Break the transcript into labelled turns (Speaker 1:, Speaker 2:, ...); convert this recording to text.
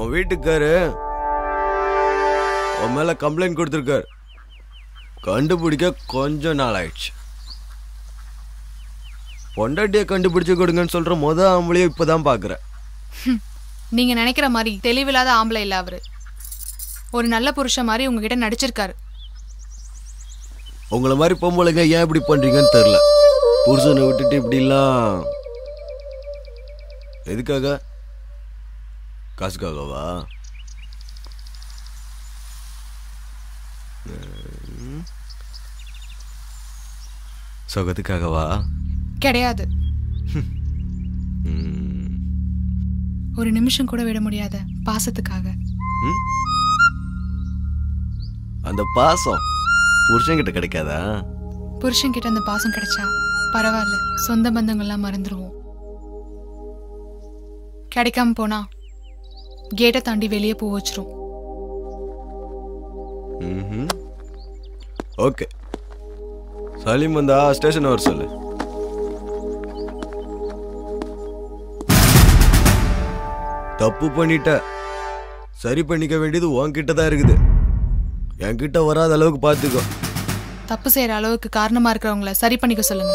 Speaker 1: உன் வீட்டுக்காரு உன் மேல கம்ப்ளைண்ட் கொடுத்துருக்காரு. கண்டுபிடிக்க கொஞ்சம் நாள் ஆயிடுச்சு. பொண்டாட்டியை கண்டுபிடிச்சு கொடுங்கன்னு சொல்ற ஆம்பளையும் இப்பதான் பாக்குறேன்.
Speaker 2: நீங்க நினைக்கிற மாதிரி தெளிவில்லாத ஆம்பளை இல்ல அவரு. ஒரு நல்ல புருஷன் மாதிரி உங்ககிட்ட நடிச்சிருக்காரு.
Speaker 1: உங்களை மாதிரி பொம்பளைங்க ஏன் இப்படி பண்றீங்கன்னு தெரியல. புருஷனை விட்டுட்டு இப்படிலாம் எதுக்காக? காசுக்காகவா? சுகத்துக்காகவா?
Speaker 2: கிடையாது. ஒரு நிமிஷம் கூட விட முடியாத பாசத்துக்காக.
Speaker 1: அந்த பாசம் புருஷன்கிட்ட கிடைக்காதா?
Speaker 2: புருஷன்கிட்ட அந்த பாசம் கிடைச்சா பரவாயில்ல, சொந்த பந்தங்கள்லாம் மறந்துடுவோம். கிடைக்காம போனா கேட்டை தாண்டி வெளியே போ வச்சிரும்.
Speaker 1: ஓகே, சலீம் வந்தா ஸ்டேஷன் வர சொல்லு. தப்பு பண்ணிட்ட, சரி பண்ணிக்க வேண்டியது உன்கிட்ட தான் இருக்குது. என்கிட்ட வராத அளவுக்கு பார்த்துக்கோ.
Speaker 2: தப்பு செய்யற அளவுக்கு காரணமா இருக்கிறவங்கள சரி பண்ணிக்க சொல்லுங்க.